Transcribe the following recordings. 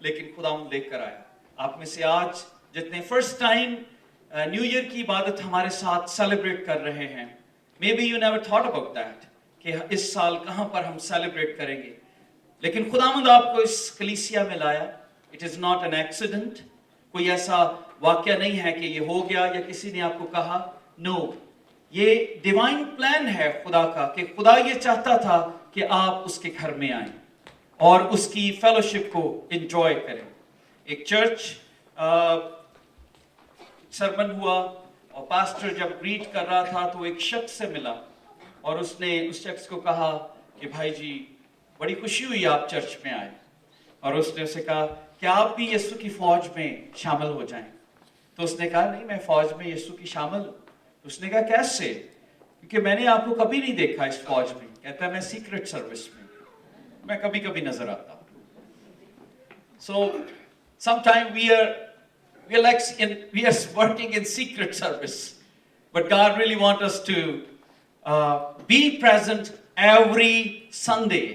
लेकिन खुदावंद लेकर आया। आप में से आज जितने फर्स्ट टाइम न्यू ईयर की इबादत हमारे साथ सेलिब्रेट कर रहे हैं, may be you never thought about that कि इस साल कहां पर हम सेलिब्रेट करेंगे, लेकिन खुदावंद आपको इस कलीसिया में लाया। It is not an accident, कोई ऐसा वाक्य नहीं है कि ये हो गया या किसी ने आपको कहा। नो, ये डिवाइन प्लान है खुदा का कि खुदा ये चाहता था कि आप उसके घर में आए और उसकी फेलोशिप को एंजॉय करें। एक चर्च सरमन हुआ और पास्टर जब ग्रीट कर रहा था तो एक शख्स से मिला और उसने उस शख्स को कहा कि भाई जी बड़ी खुशी हुई आप चर्च में आए, और उसने उसे कहा क्या आप भी यीशु की फौज में शामिल हो जाएं। तो उसने कहा नहीं, मैं फौज में यीशु की शामिल हूं। तो उसने कहा कैसे, क्योंकि मैंने आपको कभी नहीं देखा इस फौज में। कहता है मैं सीक्रेट सर्विस में, मैं कभी कभी नजर आता हूं। So sometime we are working in secret service, but God really wants us to be present every Sunday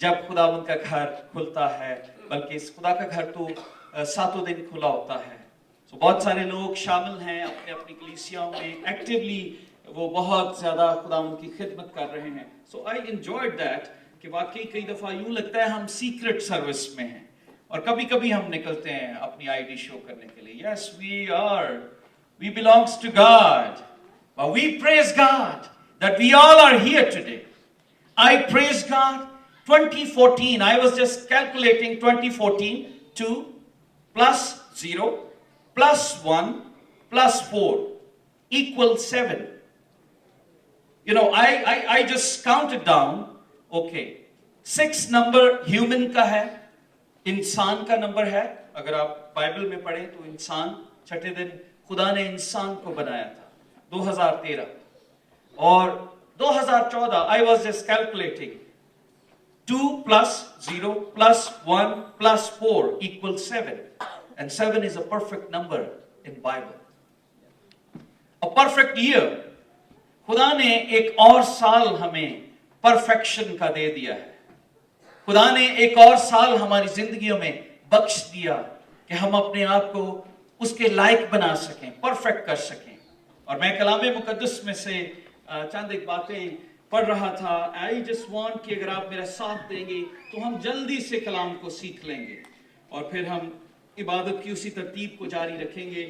जब खुदावंद का घर खुलता है, बल्कि इस खुदा का घर तो सातों दिन खुला होता है। तो बहुत सारे लोग शामिल हैं अपने अपनी कलीसियाओं में, एक्टिवली वो बहुत ज्यादा खुदावंद की खिदमत कर रहे हैं। सो आई एंजॉयड दैट कि वाकई कई दफा यूं लगता है हम सीक्रेट सर्विस में हैं, और कभी कभी हम निकलते हैं अपनी आईडी शो करने के लिए। Yes we belongs to God, but we praise God that we all are here today. I praise God. 2014, I was just calculating 2014, 2 plus 0 plus 1 plus 4 equals 7. You know, I just counted down. Okay, 6 number human का है, इंसान का number है। अगर आप Bible में पढ़ें तो इंसान, छठे दिन खुदा ने इंसान को बनाया था 2013, और 2014 I was just calculating 2 plus 0 plus 1 plus 4 equals 7, and 7 is a perfect number in Bible. A perfect year. खुदा ने एक और साल हमें परफेक्शन का दे दिया है। खुदा ने एक और साल हमारी जिंदगियों में बख्श दिया कि हम अपने आप को उसके लायक बना सकें, परफेक्ट कर सकें। और मैं कलामे मुकद्दस में से चंद एक बातें पढ़ रहा था। आई जस्ट वांट कि अगर आप मेरा साथ देंगे तो हम जल्दी से कलाम को सीख लेंगे और फिर हम इबादत की उसी तरतीब को जारी रखेंगे।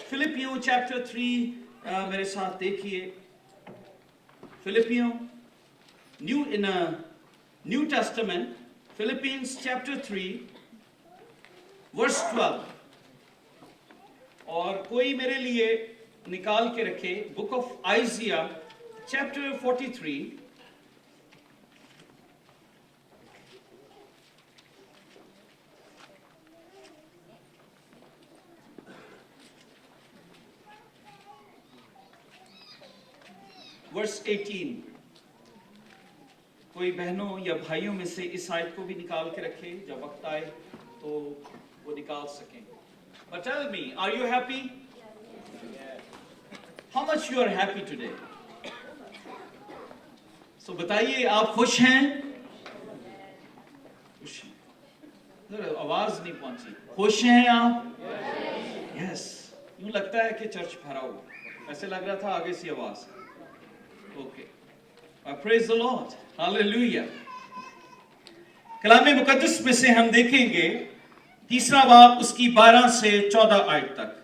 फिलिपियों चैप्टर 3 मेरे साथ देखिए। फिलिपियों new testament, Philippians chapter 3 verse 12, और कोई मेरे लिए निकाल के रखे बुक ऑफ आइजिया चैप्टर 43 verse 18। कोई बहनों या भाइयों में से इस आयत को भी निकाल के रखे, जब वक्त आए तो वो निकाल सकें। But tell me, are you happy? How much you are happy today? So बताइए, आप खुश हैं? खुश हैं? आवाज नहीं पहुंची। खुश हैं आप? Yes. यूं लगता है कि चर्च भरा हुआ, ऐसे लग रहा था आगे से आवाज। Okay. Praise the Lord. Hallelujah. कलामे मुकद्दस में से हम देखेंगे तीसरा बाब उसकी 12 से 14 आयत तक।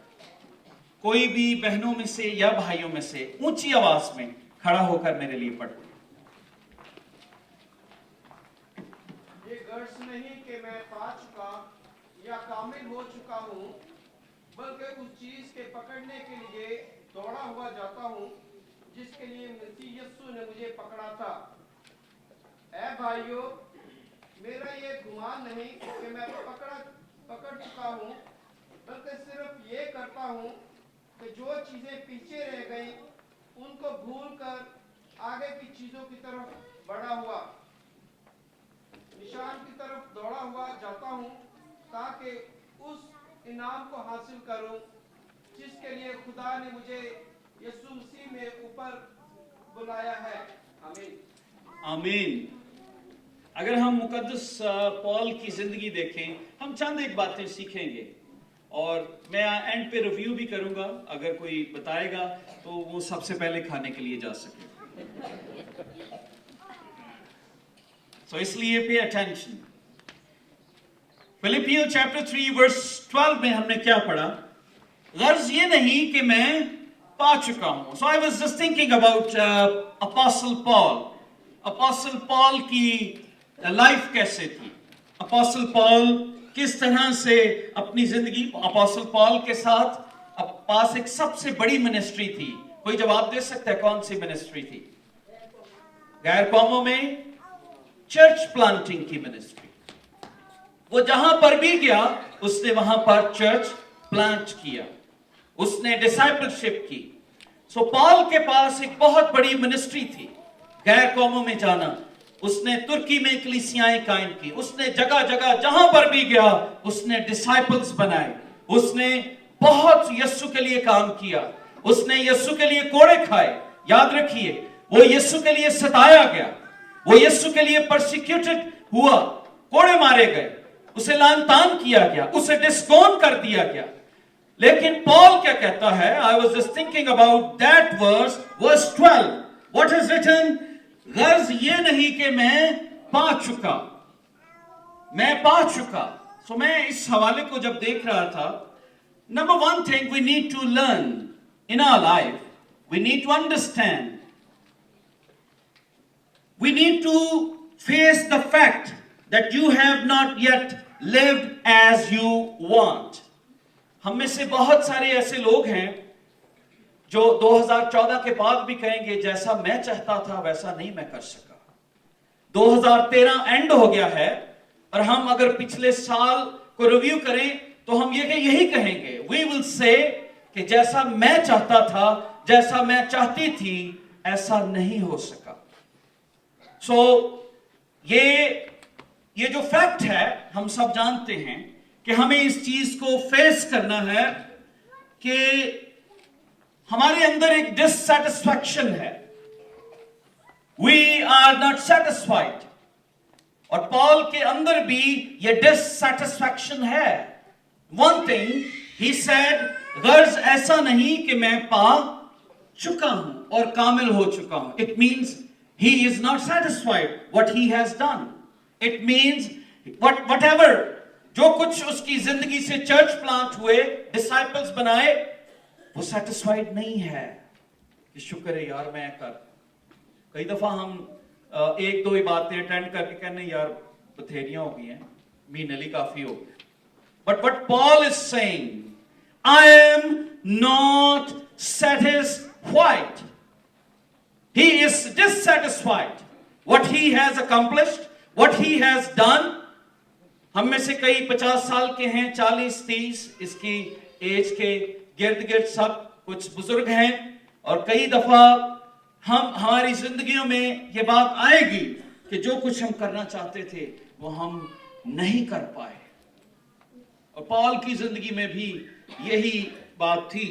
कोई भी बहनों में से या भाइयों में से ऊंची आवाज में खड़ा होकर मेरे लिए पढ़। ये गर्ज नहीं कि मैं पा चुका या कामिल हो चुका हूँ, बल्कि उस चीज के पकड़ने के लिए दौड़ा हुआ जाता हूँ जिसके लिए मसीह यीशु ने मुझे पकड़ा था। ऐ भाइयों, मेरा ये गुमान नहीं कि मैं पकड़ चुका हूँ, बल्कि सिर्फ ये करता हूँ कि जो चीजें पीछे रह गई उनको भूलकर आगे की चीजों की तरफ बढ़ा हुआ निशान की तरफ दौड़ा हुआ जाता हूँ, ताकि उस इनाम को हासिल करूँ जिसके लिए खुदा ने मुझे यीशु मसीह में ऊपर बुलाया है। आमीन। आमीन। अगर हम मुकद्दस पॉल की जिंदगी देखें, हम चंद एक बातें सीखेंगे और मैं एंड पे रिव्यू भी करूंगा। अगर कोई बताएगा तो वो सबसे पहले खाने के लिए जा सके। So इसलिए पे अटेंशन। फिलिपियो चैप्टर 3 वर्स 12 में हमने क्या पढ़ा? गर्ज ये नहीं कि मैं पा चुका हूं। So I was just thinking about Apostle Paul. Apostle Paul की लाइफ कैसे थी? Apostle Paul किस तरह से अपनी जिंदगी, Apostle Paul के साथ पास एक सबसे बड़ी मिनिस्ट्री थी। कोई जवाब दे सकता है कौन सी मिनिस्ट्री थी? गैर कौमों में चर्च प्लांटिंग की मिनिस्ट्री। वो जहां पर भी गया उसने वहां पर चर्च प्लांट किया, उसने डिसाइपलशिप की। सो पॉल के पास एक बहुत बड़ी मिनिस्ट्री थी, गैर कौमों में जाना। उसने तुर्की में कलीसियाएं कायम की, उसने जगह जगह जहां पर भी गया उसने डिसाइपल्स बनाए, उसने बहुत यीशु के लिए काम किया, उसने यीशु के लिए कोड़े खाए। याद रखिए, वो यीशु के लिए सताया गया, वो यीशु के लिए परसिक्यूटेड हुआ, कोड़े मारे गए, उसे लान तान किया गया, उसे डिस्कॉन कर दिया गया। लेकिन पॉल क्या कहता है? I was just thinking about that verse 12। What is written? गर्ज ये नहीं कि मैं पा चुका, मैं पा चुका। सो मैं इस हवाले को जब देख रहा था, number one thing we need to learn in our life, we need to understand, we need to face the fact that you have not yet lived as you want. हम में से बहुत सारे ऐसे लोग हैं जो 2014 के बाद भी कहेंगे जैसा मैं चाहता था वैसा नहीं मैं कर सका। 2013 एंड हो गया है और हम अगर पिछले साल को रिव्यू करें तो हम यही कहेंगे, we will say कि जैसा मैं चाहता था, जैसा मैं चाहती थी, ऐसा नहीं हो सका। सो ये जो फैक्ट है हम सब जानते हैं कि हमें इस चीज को फेस करना है कि हमारे अंदर एक डिससैटिस्फैक्शन है, वी आर नॉट सेटिस्फाइड। और पॉल के अंदर भी ये डिससैटिस्फैक्शन है। वन थिंग ही सेड, गर्ज ऐसा नहीं कि मैं पा चुका हूं और कामिल हो चुका हूं। It means he is not satisfied what he has done. It means whatever, जो कुछ उसकी जिंदगी से चर्च प्लांट हुए, डिसाइपल्स बनाए, वो सेटिस्फाइड नहीं है कि शुक्र है यार मैं कर। कई दफा हम एक दो ही बातें अटेंड करके कहने यार बथेरियां हो गई हैं, मीनली काफी हो गई। But what Paul is saying, I am not satisfied. He is dissatisfied. What he has accomplished, what he has done. हम में से कई 50 साल के हैं, 40, 30 इसकी एज के गिर्द गिर्द सब कुछ बुजुर्ग हैं और कई दफा हमारी जिंदगियों में ये बात आएगी कि जो कुछ हम करना चाहते थे वो हम नहीं कर पाए। और पॉल की जिंदगी में भी यही बात थी।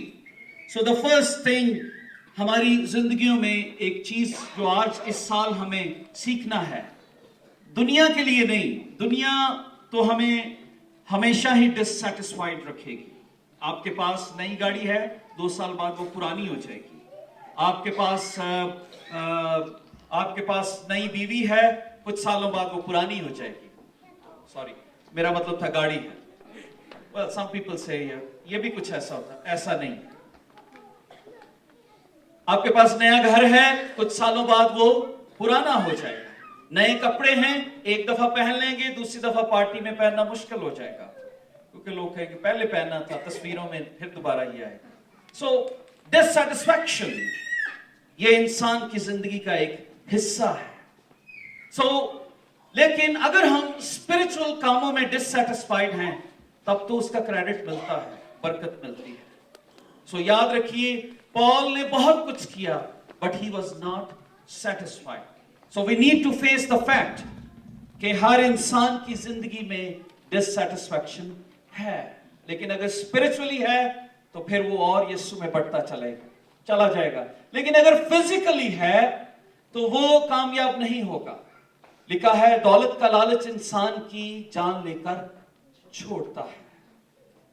सो द फर्स्ट थिंग हमारी जिंदगियों में एक चीज जो आज इस साल हमें सीखना है, दुनिया के लिए नहीं, दुनिया तो हमें हमेशा ही डिससैटिस्फाइड रखेगी। आपके पास नई गाड़ी है, 2 साल बाद वो पुरानी हो जाएगी। आपके पास नई बीवी है, कुछ सालों बाद वो पुरानी हो जाएगी। सॉरी, मेरा मतलब था गाड़ी है। well, some people say ये भी कुछ ऐसा होता, ऐसा नहीं। आपके पास नया घर है, कुछ सालों बाद वो पुराना हो जाएगा। नए कपड़े हैं, एक दफा पहन लेंगे, दूसरी दफा पार्टी में पहनना मुश्किल हो जाएगा, क्योंकि लोग कहेंगे पहले पहना था, तस्वीरों में फिर दोबारा ये आएगा। सो डिससैटिस्फैक्शन ये इंसान की जिंदगी का एक हिस्सा है। लेकिन अगर हम स्पिरिचुअल कामों में डिससैटिस्फाइड हैं तब तो उसका क्रेडिट मिलता है, बरकत मिलती है। याद रखिए, पॉल ने बहुत कुछ किया, but he was not satisfied. So we need to face the fact कि हर इंसान की जिंदगी में dissatisfaction है, लेकिन अगर spiritually है तो फिर वो और यीशु में बढ़ता चला जाएगा। लेकिन अगर physically है तो वो कामयाब नहीं होगा। लिखा है दौलत का लालच इंसान की जान लेकर छोड़ता है।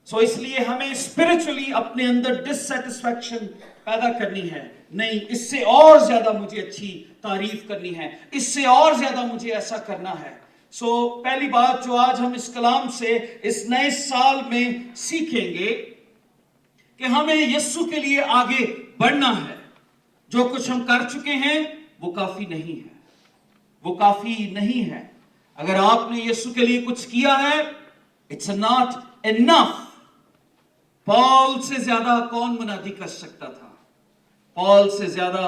सो इसलिए हमें स्पिरिचुअली अपने अंदर डिससैटिस्फैक्शन पैदा करनी है। नहीं, इससे और ज्यादा मुझे अच्छी तारीफ करनी है, इससे और ज्यादा मुझे ऐसा करना है। सो पहली बात जो आज हम इस कलाम से इस नए साल में सीखेंगे कि हमें यीशु के लिए आगे बढ़ना है। जो कुछ हम कर चुके हैं वो काफी नहीं है, वो काफी नहीं है। अगर आपने यीशु के लिए कुछ किया है, इट्स नॉट इनफ। पॉल से ज्यादा कौन मुनादी कर सकता था? पॉल से ज्यादा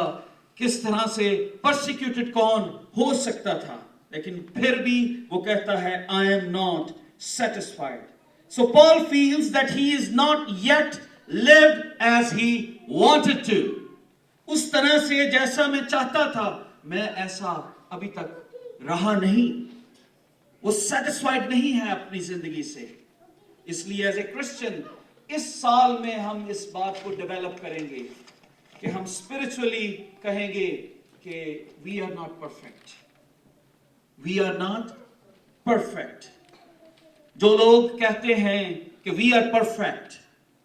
किस तरह से परसिक्यूटेड कौन हो सकता था? लेकिन फिर भी वो कहता है I am not satisfied. So Paul feels that he is not yet lived as he wanted to. उस तरह से जैसा मैं चाहता था, मैं ऐसा अभी तक रहा नहीं। वो सेटिस्फाइड नहीं है अपनी जिंदगी से। इसलिए एज ए क्रिश्चियन इस साल में हम इस बात को डेवलप करेंगे कि हम स्पिरिचुअली कहेंगे कि we are not perfect, we are not perfect. जो लोग कहते हैं कि वी आर परफेक्ट,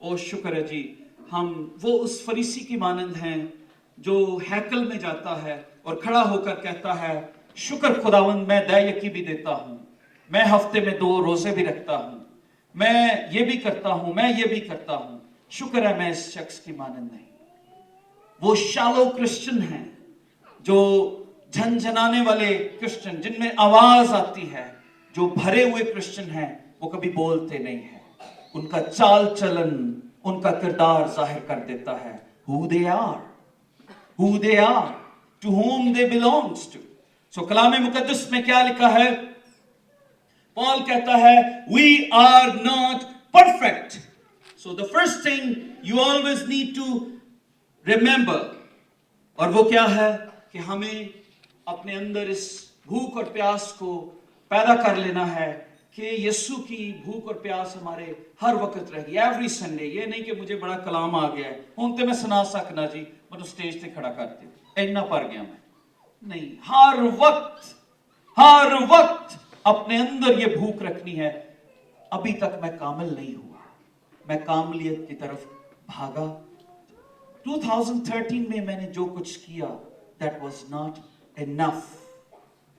ओ शुक्र है जी, हम वो उस फरीसी की मानंद हैं जो हैकल में जाता है और खड़ा होकर कहता है शुक्र खुदावंद, मैं दैयकी भी देता हूं, मैं हफ्ते में 2 रोजे भी रखता हूं, मैं ये भी करता हूं, मैं ये भी करता हूं। शुक्र है मैं इस शख्स की मानंद नहीं। वो शैलो क्रिश्चियन हैं, जो झनझनाने वाले क्रिश्चियन, जिनमें आवाज आती है, जो भरे हुए क्रिश्चियन हैं, वो कभी बोलते नहीं है। उनका चाल चलन, उनका किरदार जाहिर कर देता है who they are, to whom they belongs to। सो कलाम मुकद्दस में क्या लिखा है? पॉल कहता है we are not perfect। So the first thing you always need to remember, और वो क्या है कि हमें अपने अंदर इस भूख और प्यास को पैदा कर लेना है कि यीशु की भूख और प्यास हमारे हर वक्त रहेगी। एवरी संडे, ये नहीं कि मुझे बड़ा कलाम आ गया है हुण ते मैं सुना सकना जी, मैं स्टेज पे खड़ा करते इन्ना पर गया मैं नहीं। हर वक्त अपने अंदर ये भूख रखनी है। अभी तक मैं कामिल नहीं हुआ, मैं कामलियत की तरफ भागा। 2013 में मैंने जो कुछ किया, that was not enough,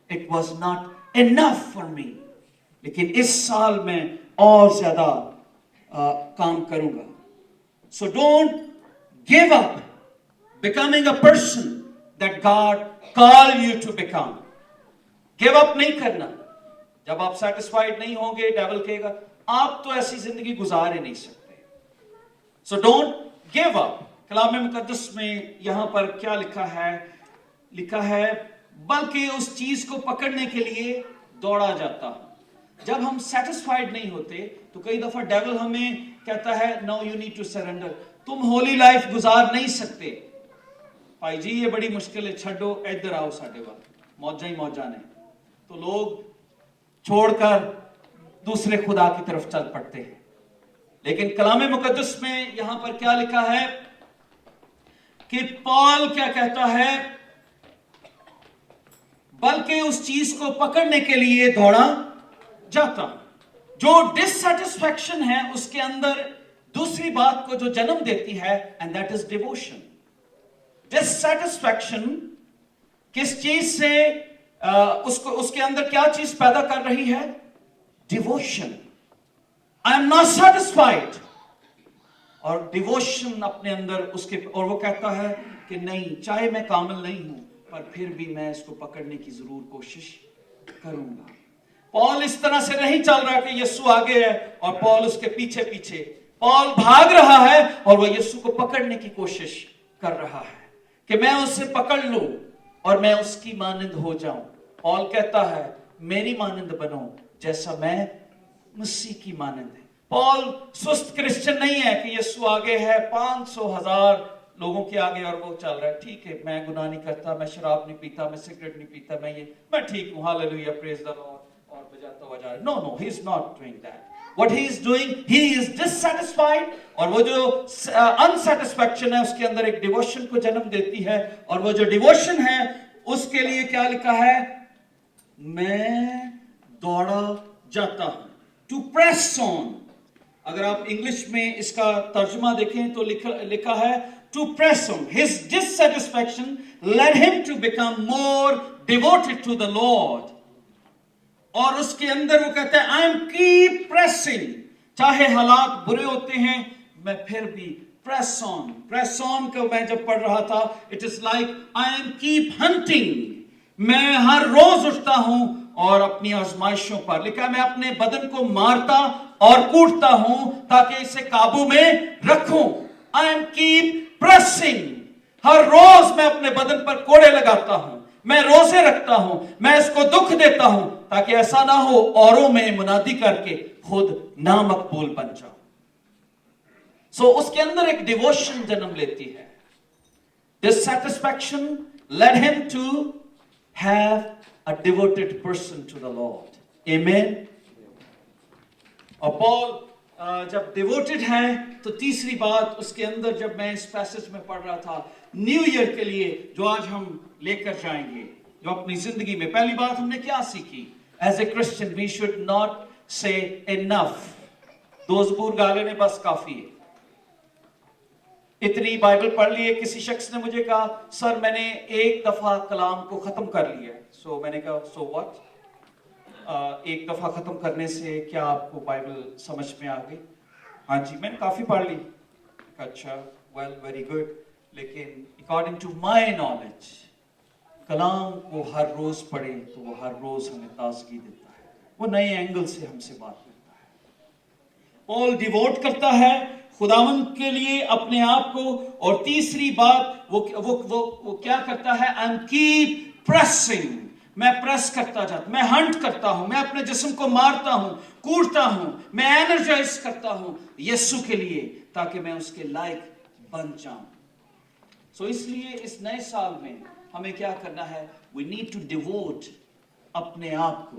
it was not enough for me। लेकिन इस साल में और ज्यादा काम करूंगा। So don't give up becoming a person that God called you to become। Give up नहीं करना। जब आप सेटिस्फाइड नहीं होंगे, डेविल कहेगा आप तो ऐसी जिंदगी गुजार ही नहीं सकते। So don't give up. कलाम मुकद्दस में यहां पर क्या लिखा है? लिखा है बल्कि उस चीज को पकड़ने के लिए दौड़ा जाता हूं। जब हम सेटिस्फाइड नहीं होते तो कई दफा डेविल हमें कहता है no you need to surrender, तुम होली लाइफ गुजार नहीं सकते। भाई जी ये बड़ी मुश्किल है, छड्डो इधर आओ साडे वाल, मौजा ही मौजा ने। तो लोग छोड़कर दूसरे खुदा की तरफ चल पड़ते हैं। लेकिन कलाम मुकद्दस में यहां पर क्या लिखा है कि पॉल क्या कहता है? बल्कि उस चीज को पकड़ने के लिए दौड़ा जाता। जो डिससैटिस्फैक्शन है उसके अंदर दूसरी बात को जो जन्म देती है, and that is devotion. Dissatisfaction किस चीज से उसके अंदर क्या चीज पैदा कर रही है? Devotion. I am not satisfied. और डिवोशन अपने अंदर उसके, और वो कहता है कि नहीं, चाहे मैं कामिल नहीं हूं पर फिर भी मैं इसको पकड़ने की जरूर कोशिश करूंगा। पॉल इस तरह से नहीं चल रहा कि यीशु आगे है और पॉल उसके पीछे पीछे। पॉल भाग रहा है और वह यीशु को पकड़ने की कोशिश कर रहा है कि मैं उसे पकड़ लूं और मैं उसकी मानंद हो जाऊं। पॉल कहता है मेरी मानंद बनो जैसा मैं मसीह की मानंद है। पॉल सुस्त क्रिश्चियन नहीं है कि यीशु आगे है 500,000 लोगों के आगे और वो चल रहा है, ठीक है मैं गुनाह नहीं करता, मैं शराब नहीं पीता, मैं सिगरेट नहीं पीता, मैं ठीक हूं, हालेलुया, प्रेज द लॉर्ड, और बजाता हुआ जा रहा है। No, he is not doing that. What he is doing, he is dissatisfied, और वो जो अनसेटिस्फैक्शन है उसके अंदर एक डिवोशन को जन्म देती है, और वो जो डिवोशन है उसके लिए क्या लिखा है? मैं दौड़ा जाता हूं. To press on. अगर आप इंग्लिश में इसका तर्जुमा देखें तो लिखा है to press on. His dissatisfaction led him to become more devoted to the Lord. और उसके अंदर वो कहता है I am keep pressing. चाहे हालात बुरे होते हैं मैं फिर भी press on को मैं जब पढ़ रहा था it is like I am keep hunting. मैं हर रोज उठता हूं और अपनी आजमाइशों पर लिखा मैं अपने बदन को मारता और कूटता हूं ताकि इसे काबू में रखूं. I am keep pressing. हर रोज मैं अपने बदन पर कोड़े लगाता हूं, मैं रोजे रखता हूं, मैं इसको दुख देता हूं ताकि ऐसा ना हो औरों में मुनादी करके खुद नामकबूल बन जाऊं. सो उसके अंदर एक डिवोशन जन्म लेती है. Dissatisfaction led him to have a devoted person to the Lord. Amen. और पॉल जब डिवोटेड है तो तीसरी बात उसके अंदर जब मैं इस पैसेज में पढ़ रहा था न्यू ईयर के लिए जो आज हम लेकर जाएंगे जो अपनी जिंदगी में पहली बात हमने क्या सीखी as a Christian we should not say enough. 2 ज़बूर गा लेने बस काफी है. इतनी बाइबल पढ़ ली है. किसी शख्स ने मुझे कहा सर मैंने एक दफा कलाम को खत्म कर लिया. सो मैंने कहा सो व्हाट, एक दफा खत्म करने से क्या आपको बाइबल समझ में आ गई? हाँ जी मैंने काफी पढ़ ली. अच्छा वेल वेरी गुड, लेकिन अकॉर्डिंग टू माय नॉलेज कलाम को हर रोज पढ़े तो वो हर रोज हमें ताजगी देता है, वो नए एंगल से हमसे बात करता है. पॉल डिवोट करता है खुदावंद के लिए अपने आप को. और तीसरी बात वो क्या करता है? I am keep pressing. मैं प्रेस करता जाता, मैं हंट करता हूं, मैं अपने जिस्म को मारता हूं, कूटता हूं, मैं एनर्जाइज करता हूं यीशु के लिए ताकि मैं उसके लायक बन जाऊं. सो इसलिए इस नए साल में हमें क्या करना है? वी नीड टू डिवोट अपने आप को,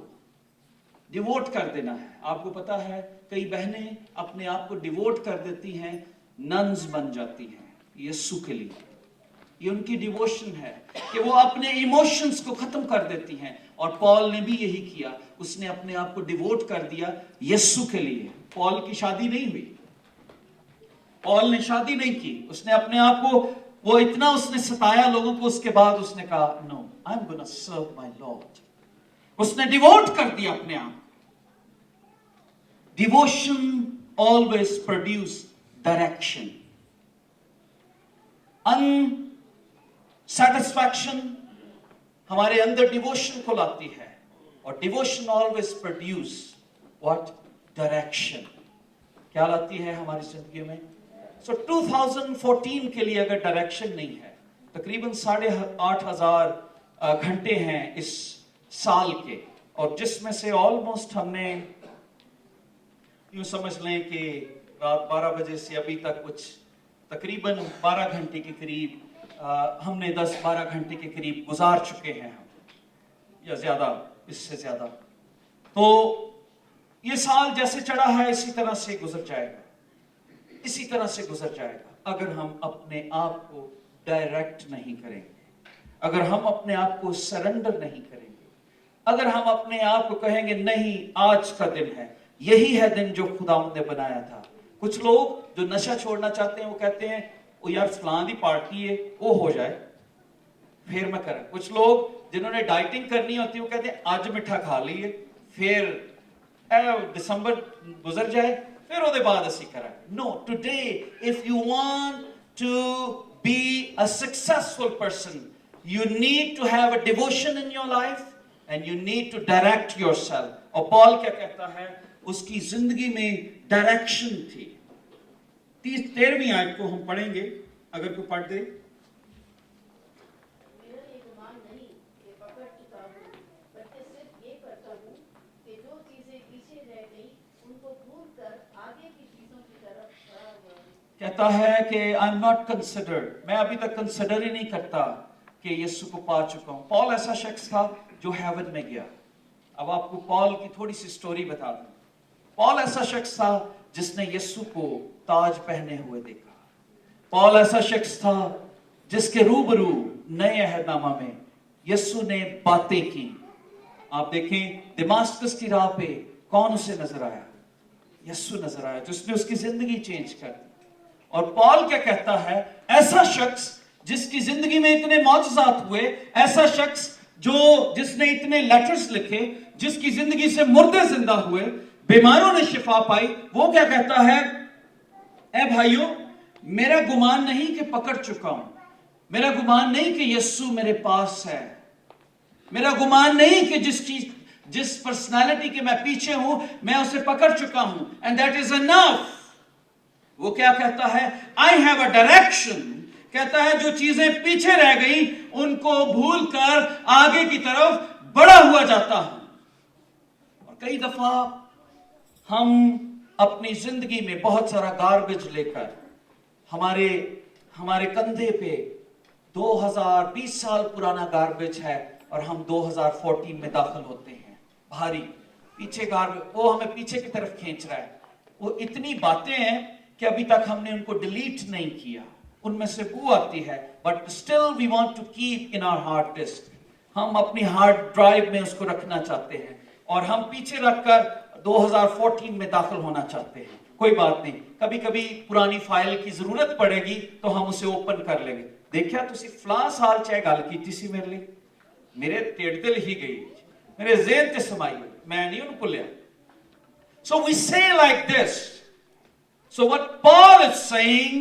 डिवोट कर देना है. आपको पता है कई बहनें अपने आप को डिवोट कर देती हैं, नन्स बन जाती हैं यीशु के लिए. ये उनकी डिवोशन है कि वो अपने इमोशंस को खत्म कर देती हैं. और पॉल ने भी यही किया, उसने अपने आप को डिवोट कर दिया यीशु के लिए. पॉल की शादी नहीं हुई, पॉल ने शादी नहीं की. उसने अपने आप को वो इतना उसने सताया लोगों को, उसके बाद उसने कहा no I am gonna serve my lord. उसने डिवोट कर दिया अपने आप. Devotion always produce direction. Unsatisfaction हमारे अंदर डिवोशन को लाती है और devotion always produce what? Direction. क्या लाती है हमारी जिंदगी में? सो 2014 के लिए अगर डायरेक्शन नहीं है, तकरीबन 8,500 घंटे हैं इस साल के, और जिसमें से ऑलमोस्ट हमने यूं समझ लें कि रात 12 बजे से अभी तक कुछ तकरीबन 12 घंटे के करीब हमने 10-12 घंटे के करीब गुजार चुके हैं हम, या ज्यादा, इससे ज्यादा. तो ये साल जैसे चढ़ा है इसी तरह से गुजर जाएगा, इसी तरह से गुजर जाएगा अगर हम अपने आप को डायरेक्ट नहीं करेंगे, अगर हम अपने आप को सरेंडर नहीं करेंगे, अगर हम अपने आप को कहेंगे नहीं आज का दिन है, यही है दिन जो खुदावंद ने बनाया था. कुछ लोग जो नशा छोड़ना चाहते हैं वो कहते हैं ओ यार फलां दी पार्टी है वो हो जाए फिर मैं करा. कुछ लोग जिन्होंने डाइटिंग करनी होती है वो कहते हैं आज मिठा खा लीए फिर दिसंबर गुजर जाए फिर ਉਹਦੇ बाद ਅਸੀਂ ਕਰਾਂਗੇ. No, today if you want to be a successful person you need to have a devotion in your life and you need to direct yourself. और पॉल क्या कहता है? उसकी जिंदगी में डायरेक्शन थी. 13वीं आयत को हम पढ़ेंगे अगर कोई पढ़ दे. कहता है कि आई एम नॉट कंसिडर्ड, मैं अभी तक कंसिडर ही नहीं करता कि यीशु को पा चुका हूं. पॉल ऐसा शख्स था जो हेवन में गया. अब आपको पॉल की थोड़ी सी स्टोरी बता दूं. पॉल ऐसा शख्स था जिसने यीशु को ताज पहने हुए देखा. पॉल ऐसा शख्स था जिसके रूबरू नए अहदनामा में यीशु ने बातें की आप देखें दमास्कस की राह पे कौन उसे नजर आया? यीशु नजर आया, जिसने उसकी जिंदगी चेंज कर दी। और पॉल क्या कहता है? ऐसा शख्स जिसकी जिंदगी में इतने मौजज़ात हुए, ऐसा शख्स जिसने इतने लेटर्स लिखे, जिसकी जिंदगी से मुर्दे जिंदा हुए, बीमारों ने शिफा पाई, वो क्या कहता है? ए भाइयों, मेरा गुमान नहीं कि पकड़ चुका हूं, मेरा गुमान नहीं कि यीशु मेरे पास है, मेरा गुमान नहीं कि जिस पर्सनालिटी के मैं पीछे हूं मैं उसे पकड़ चुका हूं, एंड दैट इज एनफ। वो क्या कहता है? I have a direction. कहता है जो चीजें पीछे रह गई उनको भूलकर आगे की तरफ बढ़ा हुआ जाता हूं। और कई दफा हम अपनी जिंदगी में बहुत सारा गार्बेज लेकर हमारे कंधे पे 2020 साल पुराना गार्बेज है और हम 2014 में दाखिल होते हैं, भारी पीछे गार्बेज, वो हमें पीछे की तरफ खींच रहा है। वो इतनी बातें हैं कि अभी तक हमने उनको डिलीट नहीं किया, उनमें से बू आती है, but still we want to keep in our hard disk. हम अपनी हार्ड ड्राइव में उसको रखना चाहते हैं और हम पीछे रखकर 2014 में दाखिल होना चाहते हैं। कोई बात नहीं, कभी कभी पुरानी फाइल की जरूरत पड़ेगी तो हम उसे ओपन कर लेंगे। देखिया तुसी फलां साल चाहे गल कीती सी मेरे लिए, मेरे टेढ़ दिल ही गई, मेरे ज़हन ते समाई, मैं नहीं उन्हें भुलिया। So we say like this. So what Paul is saying,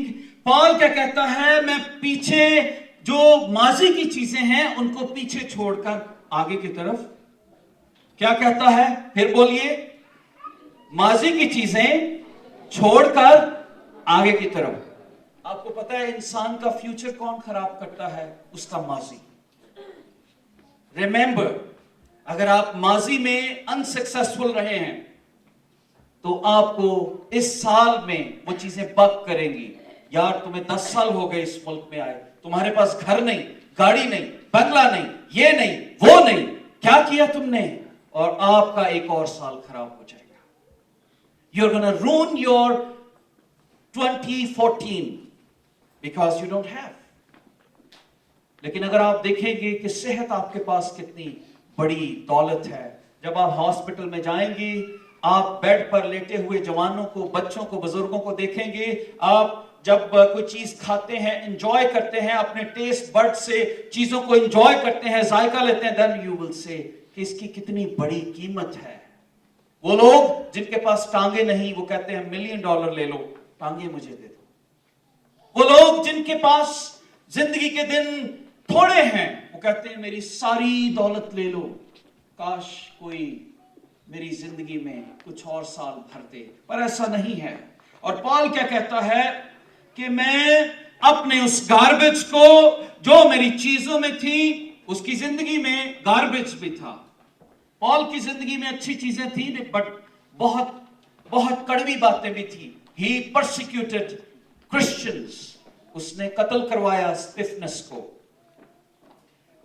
Paul क्या कहता है? मैं पीछे जो माजी की चीजें हैं उनको पीछे छोड़कर आगे की तरफ, क्या कहता है? फिर बोलिए, माजी की चीजें छोड़कर आगे की तरफ। आपको पता है इंसान का फ्यूचर कौन खराब करता है? उसका माजी। रिमेंबर, अगर आप माजी में अनसक्सेसफुल रहे हैं तो आपको इस साल में वो चीजें बग करेंगी। यार तुम्हें 10 साल हो गए इस मुल्क में आए, तुम्हारे पास घर नहीं, गाड़ी नहीं, बंगला नहीं, ये नहीं, वो नहीं, क्या किया तुमने? और आपका एक और साल खराब हो जाएगा। You're gonna ruin your 2014 because you don't have. लेकिन अगर आप देखेंगे कि सेहत आपके पास कितनी बड़ी दौलत है, जब आप हॉस्पिटल में जाएंगे, आप बेड पर लेटे हुए जवानों को, बच्चों को, बुजुर्गों को देखेंगे, आप जब कोई चीज खाते हैं, एंजॉय करते हैं, अपने टेस्ट बर्ड से चीजों को एंजॉय करते हैं, जायका लेते हैं, देन यू विल से कि इसकी कितनी बड़ी कीमत है। वो लोग जिनके पास टांगे नहीं, वो कहते हैं $1 मिलियन ले लो, टांगे मुझे दे दो। वो लोग जिनके पास जिंदगी के दिन थोड़े हैं, वो कहते हैं मेरी सारी दौलत ले लो, काश कोई मेरी जिंदगी में कुछ और साल भर दे, पर ऐसा नहीं है। और पॉल क्या कहता है कि मैं अपने उस गार्बेज को जो मेरी चीजों में थी, उसकी जिंदगी में गार्बेज भी था। पॉल की जिंदगी में अच्छी चीजें थी, बट बहुत बहुत कड़वी बातें भी थी। ही परसिक्यूटेड क्रिश्चियंस, उसने कत्ल करवाया स्टिफनेस को,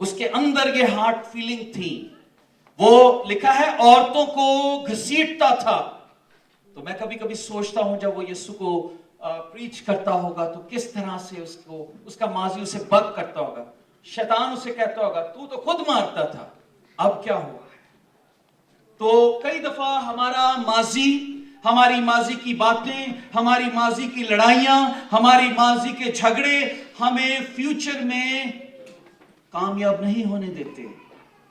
उसके अंदर ये हार्ट फीलिंग थी। वो लिखा है औरतों को घसीटता था। तो मैं कभी कभी सोचता हूं जब वो यीशु को प्रीच करता होगा तो किस तरह से उसका माजी उसे बग करता होगा। शैतान उसे कहता होगा तू तो खुद मारता था, अब क्या हुआ है? तो कई दफा हमारी माजी की बातें, हमारी माजी की लड़ाइयां, हमारी माजी के झगड़े हमें फ्यूचर में कामयाब नहीं होने देते।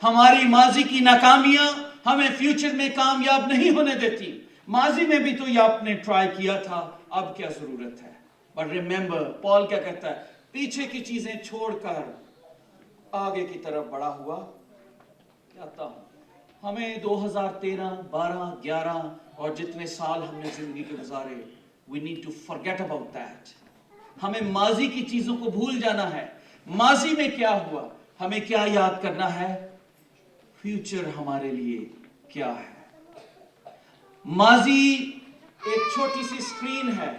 हमारी माजी की नाकामियां हमें फ्यूचर में कामयाब नहीं होने देती। माजी में भी तो ये आपने ट्राई किया था, अब क्या जरूरत है? बट रिमेंबर, पॉल क्या कहता है? पीछे की चीजें छोड़कर आगे की तरफ बढ़ा हुआ जाता हूं। हमें 2013, 12, 11 और जितने साल हमने जिंदगी के गुजारे, we need to forget about that. हमें माजी की चीजों को भूल जाना है। माजी में क्या हुआ, हमें क्या याद करना है? फ्यूचर हमारे लिए क्या है? माजी एक छोटी सी स्क्रीन है।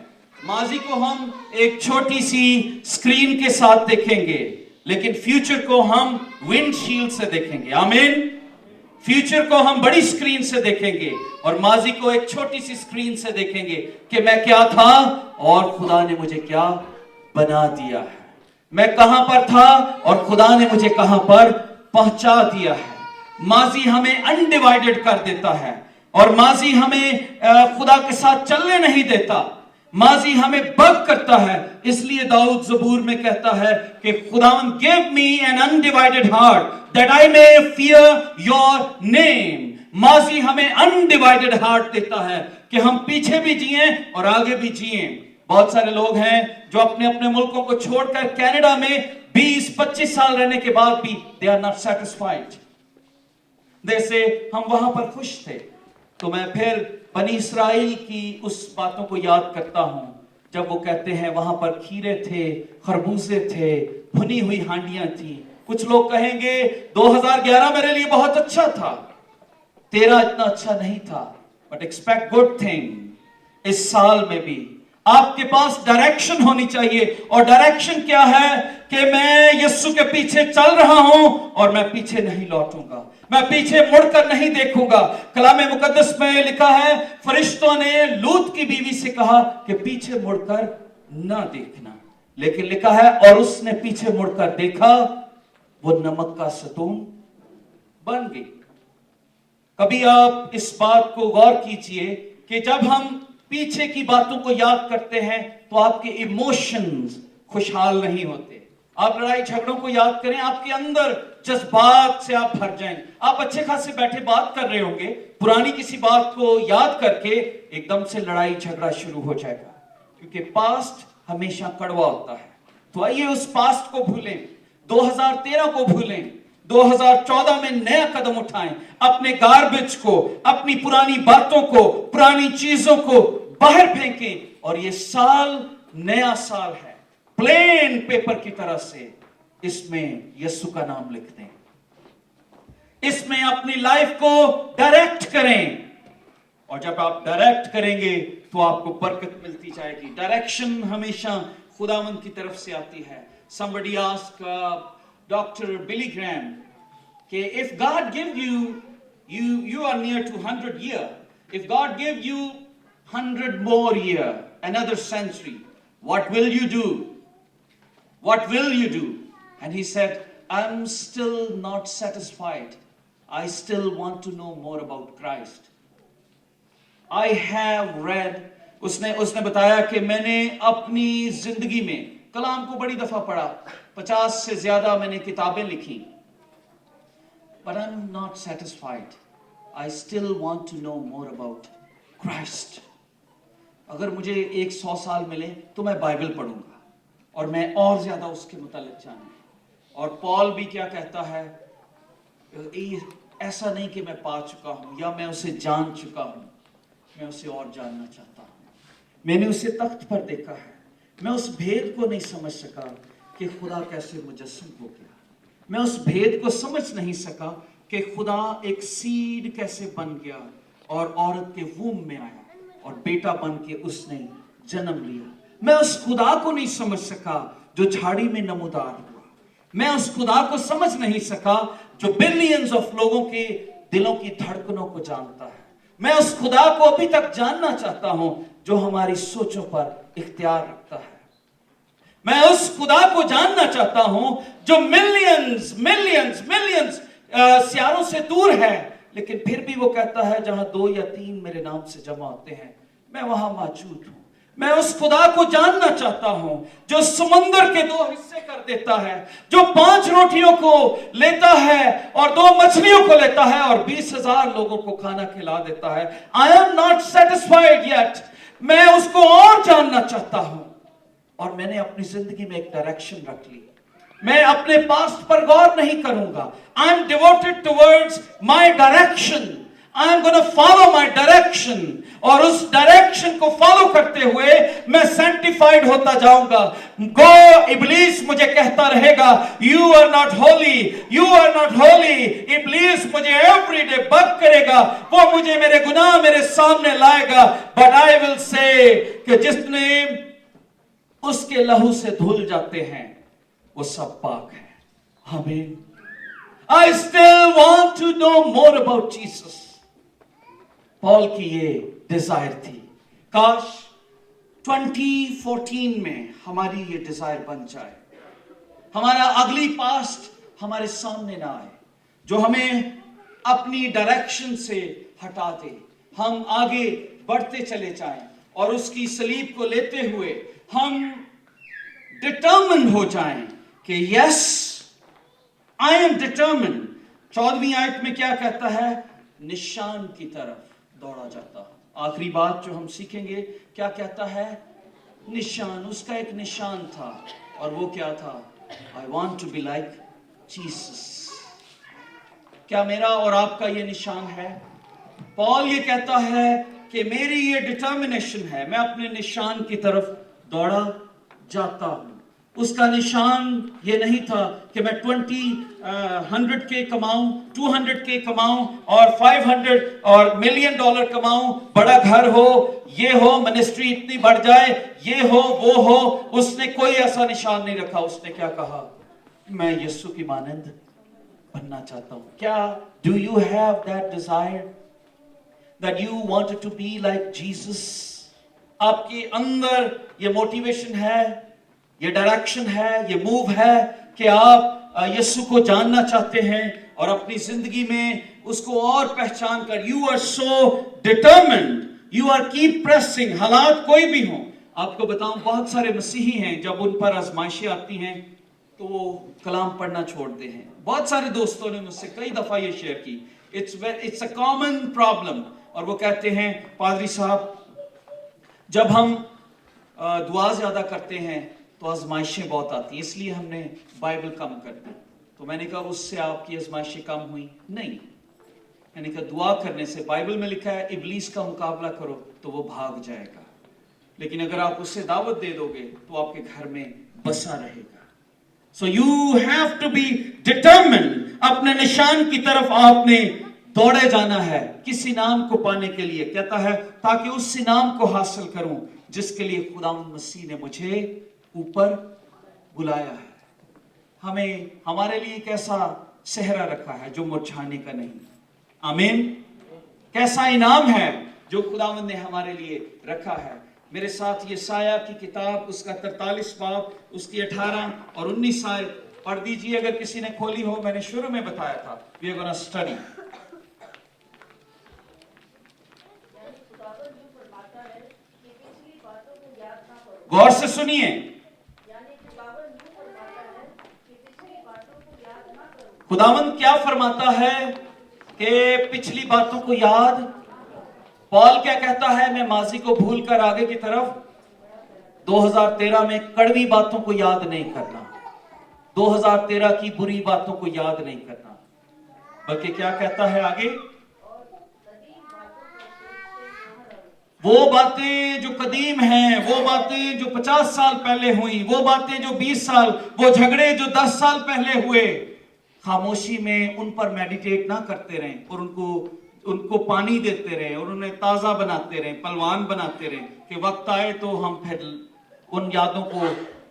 माजी को हम एक छोटी सी स्क्रीन के साथ देखेंगे, लेकिन फ्यूचर को हम विंडशील्ड से देखेंगे। आमीन। फ्यूचर को हम बड़ी स्क्रीन से देखेंगे और माजी को एक छोटी सी स्क्रीन से देखेंगे कि मैं क्या था और खुदा ने मुझे क्या बना दिया है। मैं कहां पर था और खुदा ने मुझे कहां पर पहुंचा दिया है। माजी हमें अनडिवाइडेड कर देता है और माजी हमें खुदा के साथ चलने नहीं देता, माजी हमें बग करता है। इसलिए दाऊद ज़बूर में कहता है कि खुदावन give me an undivided heart that I may fear your name. माजी हमें अनडिवाइडेड हार्ट देता है कि हम पीछे भी जिए और आगे भी जिए। बहुत सारे लोग हैं जो अपने अपने मुल्कों को छोड़कर कनाडा में 20-25 साल रहने के बाद भी दे आर नॉट सेटिस्फाइड। जैसे हम वहां पर खुश थे। तो मैं फिर बनी इस्राइल की उस बातों को याद करता हूं जब वो कहते हैं वहां पर खीरे थे, खरबूजे थे, भुनी हुई हांडियां थी। कुछ लोग कहेंगे 2011 मेरे लिए बहुत अच्छा था, 13 इतना अच्छा नहीं था, बट एक्सपेक्ट गुड थिंग। इस साल में भी आपके पास डायरेक्शन होनी चाहिए, और डायरेक्शन क्या है कि मैं यीशु के पीछे चल रहा हूं और मैं पीछे नहीं लौटूंगा, मैं पीछे मुड़कर नहीं देखूंगा। कलाम मुकद्दस में लिखा है फरिश्तों ने लूत की बीवी से कहा कि पीछे मुड़कर ना देखना, लेकिन लिखा है और उसने पीछे मुड़कर देखा, वो नमक का सतून बन गई। कभी आप इस बात को गौर कीजिए कि जब हम पीछे की बातों को याद करते हैं तो आपके इमोशंस खुशहाल नहीं होते। आप लड़ाई झगड़ों को याद करें, आपके अंदर जज्बात से आप भर जाएं। आप अच्छे खासे बैठे बात कर रहे होंगे, पुरानी किसी बात को याद करके एकदम से लड़ाई झगड़ा शुरू हो जाएगा, क्योंकि पास्ट हमेशा कड़वा होता है। तो आइए उस पास्ट को भूलें, 2013 को भूलें, 2014 में नया कदम उठाएं, अपने गार्बेज को, अपनी पुरानी बातों को, पुरानी चीजों को बाहर फेंकें और ये साल नया साल है। प्लेन पेपर की तरह से इसमें यीशु का नाम लिख दें, इसमें अपनी लाइफ को डायरेक्ट करें, और जब आप डायरेक्ट करेंगे तो आपको बरकत मिलती जाएगी। डायरेक्शन हमेशा खुदावंद की तरफ से आती है। Somebody asked Dr. Billy Graham कि if God give you are near to 100 year, if God give you 100 more year, another century, what will you do? What will you do? And he said, I'm still not satisfied. I still want to know more about Christ. I have read, उसने बताया कि मैंने अपनी जिंदगी में कलाम को बड़ी दफा पढ़ा, 50 से ज्यादा मैंने किताबें लिखी, but I'm not satisfied. I still want to know more about Christ. अगर मुझे 100 साल मिले तो मैं बाइबल पढ़ूंगा और मैं और ज्यादा उसके मुतालिक जानूंगा। और पॉल भी क्या कहता है, ऐसा नहीं कि मैं पा चुका हूं या मैं उसे जान चुका हूं, मैं उसे और जानना चाहता हूं। मैंने उसे तख्त पर देखा है, मैं उस भेद को नहीं समझ सका कि खुदा कैसे मुजस्सम हो गया। मैं उस भेद को समझ नहीं सका कि खुदा एक सीड कैसे बन गया और औरत के वूम में आया और बेटा बन के उसने जन्म लिया। मैं उस खुदा को नहीं समझ सका जो झाड़ी में नमूदार हुआ। मैं उस खुदा को समझ नहीं सका जो बिलियंस ऑफ लोगों के दिलों की धड़कनों को जानता है। मैं उस खुदा को अभी तक जानना चाहता हूं जो हमारी सोचों पर इख्तियार रखता है। मैं उस खुदा को जानना चाहता हूं जो मिलियंस मिलियंस मिलियंस सियारों से दूर है, लेकिन फिर भी वो कहता है जहां 2 या 3 मेरे नाम से जमा होते हैं मैं वहां मौजूद हूं। मैं उस खुदा को जानना चाहता हूं जो समुंदर के 2 हिस्से कर देता है, जो 5 रोटियों को लेता है और 2 मछलियों को लेता है और 20,000 लोगों को खाना खिला देता है। I am not satisfied yet. मैं उसको और जानना चाहता हूं, और मैंने अपनी जिंदगी में एक डायरेक्शन रख ली। मैं अपने पास्ट पर गौर नहीं करूंगा। I am devoted towards my direction. I am gonna follow my direction, और उस डायरेक्शन को फॉलो करते हुए मैं सैंक्टिफाइड होता जाऊंगा। गो इब्लीस मुझे कहता रहेगा you are not holy, you are not holy. इब्लीस मुझे एवरीडे बग करेगा, वो मुझे मेरे गुनाह मेरे सामने लाएगा, बट आई विल से कि जिसने उसके लहू से धुल जाते हैं वो सब पाक है। आमीन। I still want to know more about Jesus. Paul की ये डिजायर थी। काश 2014 में हमारी ये डिजायर बन जाए, हमारा अगली पास्ट हमारे सामने ना आए, जो हमें अपनी डायरेक्शन से हटा दे, हम आगे बढ़ते चले जाएं और उसकी सलीब को लेते हुए हम डिटर्मिन हो जाएं कि यस आई एम डिटर्मिन। 14वीं आयत में क्या कहता है? निशान की तरफ दौड़ा जाता। आखिरी बात जो हम सीखेंगे, क्या कहता है? निशान। उसका एक निशान था और वो क्या था? I want to be like Jesus. क्या मेरा और आपका ये निशान है? पॉल ये कहता है कि मेरी ये डिटर्मिनेशन है, मैं अपने निशान की तरफ दौड़ा जाता हूं। उसका निशान ये नहीं था कि मैं 100K कमाऊं, 200K कमाऊं और 500 और $1 मिलियन कमाऊं, बड़ा घर हो, ये हो, मिनिस्ट्री इतनी बढ़ जाए, ये हो वो हो। उसने कोई ऐसा निशान नहीं रखा। उसने क्या कहा? मैं यीशु की मानंद बनना चाहता हूं। क्या do you have that desire that you wanted to be like Jesus? आपके अंदर ये मोटिवेशन है, ये डायरेक्शन है, ये मूव है कि आप यीशु को जानना चाहते हैं और अपनी जिंदगी में उसको और पहचान कर you are so determined, you are keep pressing, हालात कोई भी हो। आपको बताऊं, बहुत सारे मसीही हैं जब उन पर आजमाइशें आती हैं तो वो कलाम पढ़ना छोड़ते हैं। बहुत सारे दोस्तों ने मुझसे कई दफा ये शेयर की, it's a common problem। और वो कहते हैं, पादरी साहब जब हम दुआ ज्यादा करते हैं तो आजमाइशें बहुत आती हैं, इसलिए हमने बाइबल कम कर दी। तो मैंने कहा उससे आपकी आजमाइशें कम हुई? नहीं। मैंने कहा दुआ करने से, बाइबल में लिखा है इब्लीस का मुकाबला करो तो वो भाग जाएगा, लेकिन अगर आप उससे दावत दे दोगे तो आपके घर में बसा रहेगा। So you have to be determined. अपने निशान की तरफ आपने दौड़े जाना है, किस इनाम को पाने के लिए? कहता है ताकि उस इनाम को हासिल करूं जिसके लिए खुदा मसीह ने मुझे ऊपर बुलाया है। हमें हमारे लिए कैसा सेहरा रखा है जो मुरझाने का नहीं। आमीन। कैसा इनाम है जो खुदावंद ने हमारे लिए रखा है। मेरे साथ यशायाह की किताब, उसका 43 बाब, उसकी 18 और 19 आयत पढ़ दीजिए अगर किसी ने खोली हो। मैंने शुरू में बताया था वी आर गोना स्टडी। गौर से सुनिए। खुदावंद क्या फरमाता है कि पिछली बातों को याद। पॉल क्या कहता है? मैं माजी को भूल कर आगे की तरफ 2013 में कड़वी बातों को याद नहीं करना, 2013 की बुरी बातों को याद नहीं करना, बल्कि क्या कहता है आगे? वो बातें जो कदीम हैं, वो बातें जो 50 साल पहले हुई, वो बातें जो 20 साल, वो झगड़े जो 10 साल पहले हुए, खामोशी में उन पर मेडिटेट ना करते रहें और उनको पानी देते रहें और उन्हें ताजा बनाते रहें, पलवान बनाते रहें कि वक्त आए तो हम फिर उन यादों को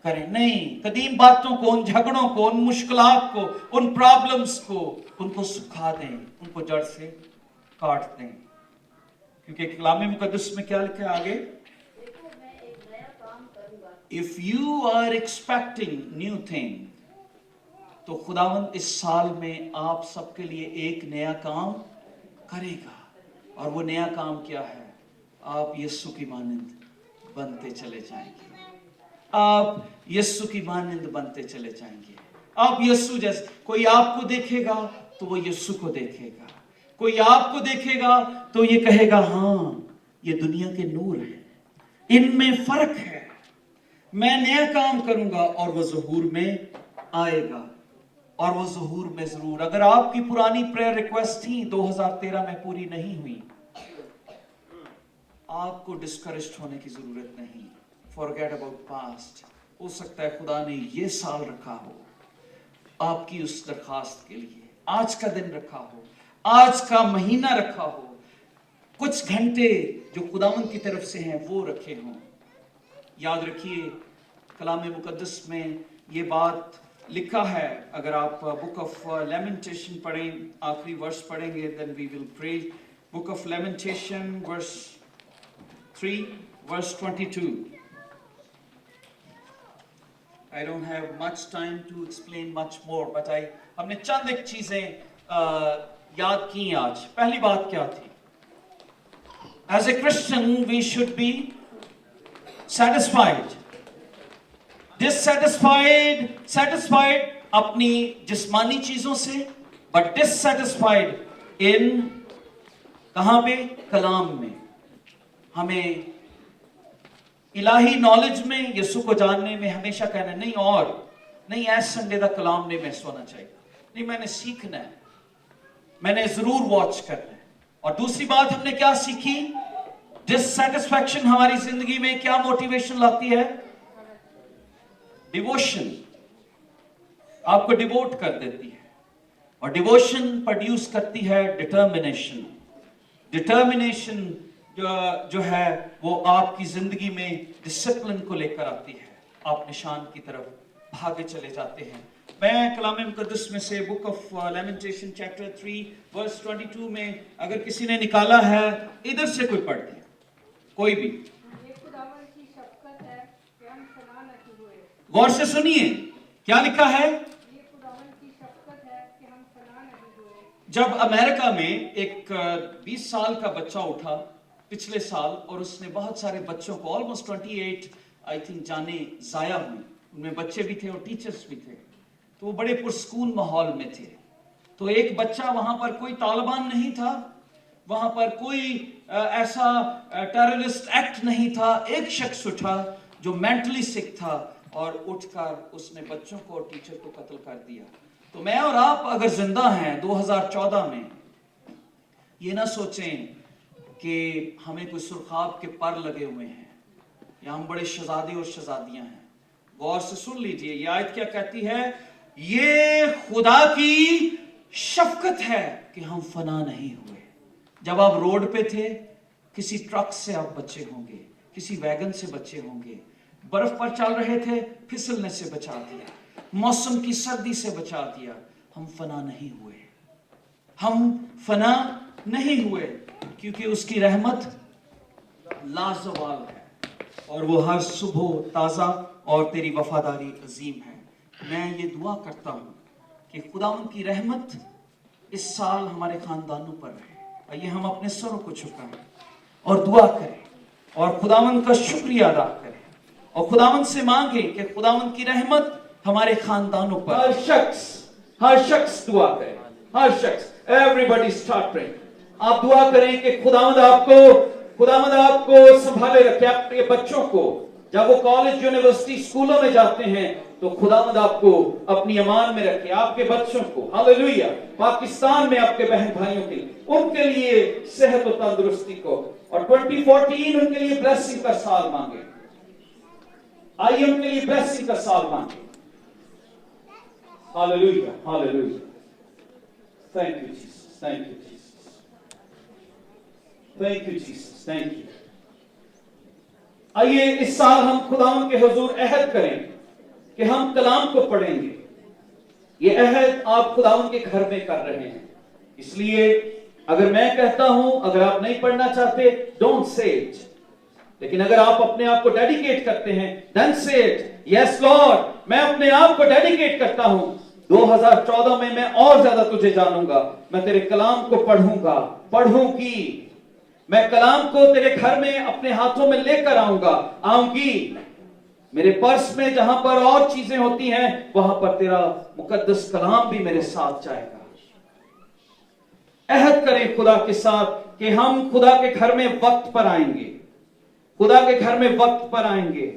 करें। नहीं, कदीम बातों को, उन झगड़ों को, उन मुश्किलात को, उन प्रॉब्लम्स को, उनको सुखा दें, उनको जड़ से काट दें। क्योंकि कलाम मुकद्दस में क्या लिखा है आगे? देखो मैं एक नया काम करूंगा। If you are expecting new thing, तो खुदावंद इस साल में आप सबके लिए एक नया काम करेगा। और वो नया काम क्या है? आप यीशु की मानंद बनते चले जाएंगे। आप यीशु की मानंद बनते चले जाएंगे। आप यीशु जैसे, कोई आपको देखेगा तो वो यीशु को देखेगा, कोई आपको देखेगा तो ये कहेगा हाँ ये दुनिया के नूर है, इनमें फर्क है। मैं नया काम करूंगा और वो ज़हूर में आएगा, और वो ज़हूर में जरूर। अगर आपकी पुरानी प्रेयर रिक्वेस्ट थी 2013 में पूरी नहीं हुई, आपको डिस्करेज्ड होने की जरूरत नहीं। Forget about past. हो सकता है खुदा ने ये साल रखा हो आपकी उस दरखास्त के लिए, आज का दिन रखा हो, आज का महीना रखा हो, कुछ घंटे जो खुदावंद की तरफ से हैं वो रखे हों। याद रखिए कलाम मुकद्दस में ये बात लिखा है। अगर आप बुक ऑफ लेमेंटेशन पढ़ें, आखिरी वर्ष पढ़ेंगे, then we will pray. Book of Lamentation verse 3 verse 22. I don't have much time to explain much more, but हमने चंद एक चीजें याद की आज। पहली बात क्या थी? As a Christian, we should be satisfied. Satisfied अपनी जिस्मानी चीजों से, but dissatisfied in कहां पे? कलाम में। हमें इलाही नॉलेज में, यीशु को जानने में हमेशा कहना नहीं, और नहीं ऐस संडे का कलाम नहीं मैं सोना चाहिए, नहीं मैंने सीखना है, मैंने जरूर वॉच करना है। और दूसरी बात हमने क्या सीखी? डिससैटिस्फैक्शन हमारी जिंदगी में क्या मोटिवेशन लाती है? डिवोशन आपको डिवोट कर देती है, और डिवोशन प्रोड्यूस करती है डिटर्मिनेशन। डिटर्मिनेशन जो है वो आपकी जिंदगी में डिसिप्लिन को लेकर आती है, आप निशान की तरफ भागे चले जाते हैं। मैं कलाम मुकद्दस में से book of Lamentation chapter 3 verse 22 में अगर किसी ने निकाला है, इधर से कोई पढ़ दिया, कोई भी, गौर से सुनिए क्या लिखा है। जब अमेरिका में एक 20 साल का बच्चा उठा पिछले साल, और उसने बहुत सारे बच्चों को, ऑलमोस्ट 28 आई थिंक जाने जाया हुए, उनमें बच्चे भी थे और टीचर्स भी थे, तो वो बड़े पुरस्कून माहौल में थे। तो एक बच्चा, वहां पर कोई तालिबान नहीं था, वहां पर कोई ऐसा टेररिस्ट एक्ट नहीं था, एक शख्स उठा जो मेंटली सिक था और उठकर उसने बच्चों को और टीचर को कत्ल कर दिया। तो मैं और आप अगर जिंदा हैं 2014 में, ये ना सोचें कि हमें कोई सुर्खाब के पर लगे हुए हैं या हम बड़े शहजादे और शहजादियां हैं। गौर से सुन लीजिए, ये आयत क्या कहती है? ये खुदा की शफकत है कि हम फना नहीं हुए। जब आप रोड पे थे, किसी ट्रक से आप बचे होंगे, किसी वैगन से बचे होंगे, बर्फ पर चल रहे थे, फिसलने से बचा दिया, मौसम की सर्दी से बचा दिया। हम फना नहीं हुए, हम फना नहीं हुए, क्योंकि उसकी रहमत लाजवाल है और वो हर सुबह ताजा और तेरी वफादारी अजीम है। मैं ये दुआ करता हूं कि खुदावंद की रहमत इस साल हमारे खानदानों पर रहे। आइए हम अपने सरों को झुकाएं और दुआ करें और खुदावंद का शुक्रिया अदा करें और खुदावंद से मांगे कि खुदावंद की रहमत हमारे खानदानों पर। हर शख्स दुआ करे, हर शख्स, एवरीबॉडी स्टार्ट प्रेइंग। आप दुआ करें कि खुदावंद आपको संभाले रखे, आपके बच्चों को। जब वो कॉलेज, यूनिवर्सिटी, स्कूलों में जाते हैं तो खुदावंद आपको अपनी अमान में रखे, आपके बच्चों को। हालेलुया। पाकिस्तान में आपके बहन भाइयों के लिए, उनके लिए सेहत और तंदुरुस्ती को, और 2014 उनके लिए ब्लेसिंग का साल मांगे। आइए उनके लिए ब्लेसिंग का साल मांगे। Hallelujah, hallelujah. Thank you Jesus, thank you Jesus, thank you Jesus, thank you. आइए इस साल हम खुदावंद के हुजूर अहद करें कि हम कलाम को पढ़ेंगे। ये अहद आप खुदावंद के घर में कर रहे हैं, इसलिए अगर मैं कहता हूं, अगर आप नहीं पढ़ना चाहते, डोंट से इट, लेकिन अगर आप अपने आप को डेडिकेट करते हैं, देन से इट। यस लॉर्ड, मैं अपने आप को डेडिकेट करता हूं, 2014 में मैं और ज्यादा तुझे जानूंगा, मैं तेरे कलाम को पढ़ूंगा, पढ़ूंगी, मैं कलाम को तेरे घर में अपने हाथों में लेकर आऊंगी। मेरे पर्स में जहां पर और चीजें होती हैं, वहां पर तेरा मुकद्दस कलाम भी मेरे साथ जाएगा। अहद करें खुदा के साथ कि हम खुदा के घर में वक्त पर आएंगे, खुदा के घर में वक्त पर आएंगे।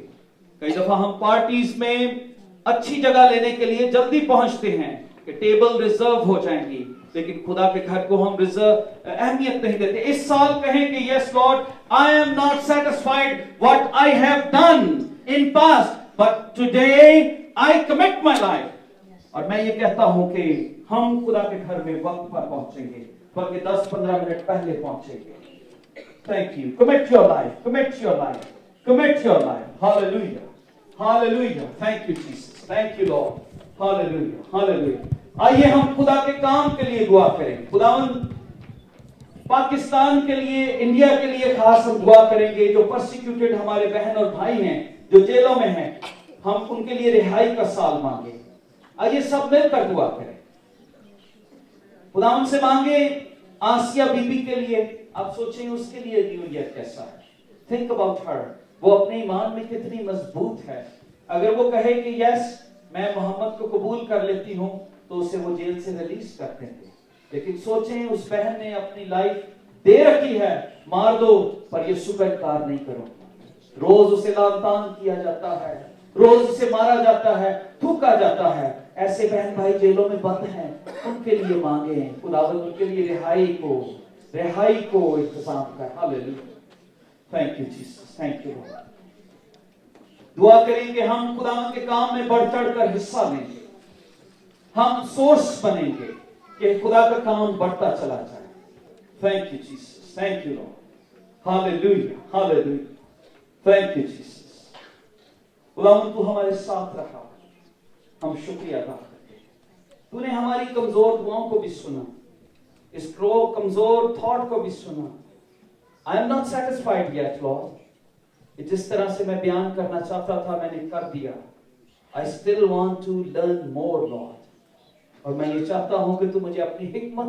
कई दफा हम पार्टीज में अच्छी जगह लेने के लिए जल्दी पहुंचते हैं कि टेबल रिजर्व हो जाएंगी, लेकिन खुदा के घर को हम रिजर्व अहमियत नहीं देते। इस साल कहें कि yes Lord, I am not satisfied what I have done in past, but today I commit my life. और मैं ये कहता हूं कि हम खुदा के घर में वक्त पर पहुंचेंगे, बल्कि 10-15 मिनट पहले पहुंचेंगे। Thank you. Commit your life. Commit your life. Commit your life. Hallelujah. Hallelujah. Thank you, Jesus. Thank you, Lord. Hallelujah. Hallelujah. आइए हम खुदा के काम के लिए दुआ करें। खुदावंद पाकिस्तान के लिए, इंडिया के लिए खास हम दुआ करेंगे। जो परसिक्यूटेड हमारे बहन और भाई हैं, जो जेलों में हैं, हम उनके लिए रिहाई का साल मांगे। आइए सब मिलकर दुआ करें। खुदावन से मांगे आसिया बीबी के लिए। आप सोचें उसके लिए न्यू ईयर कैसा है। थिंक अबाउट हर, वो अपने ईमान में कितनी मजबूत है। अगर वो कहे कि यस मैं मोहम्मद को कबूल कर लेती हूँ तो उसे वो जेल से रिलीज कर देंगे। लेकिन सोचें उस बहन ने अपनी लाइफ दे रखी है, मार दो पर यीशु का इनकार नहीं करो। रोज उसे लानतान किया जाता है, रोज उसे मारा जाता है, थूका जाता है। ऐसे बहन भाई जेलों में बंद हैं, उनके लिए मांगे खुदावंद उनके लिए रिहाई को इंतजाम कर। Hallelujah, thank you Jesus, thank you Lord. दुआ करेंगे हम खुदावंद के काम में बढ़ चढ़ कर हिस्सा लेंगे, हम सोर्स बनेंगे कि खुदा का काम बढ़ता चला जाए। Thank you Jesus, thank you Lord, hallelujah, hallelujah, thank you Jesus. खुदावंद तू हमारे साथ रहा, हम शुक्रिया अदा करते हैं। तूने हमारी कमजोर दुआओं को भी सुना, इस कमजोर थॉट को भी सुना। आई am not satisfied yet Lord, जिस तरह से मैं बयान करना चाहता था मैंने कर दिया। I still want to learn more Lord, और मैं ये चाहता हूं कि तू मुझे अपनी हिकमत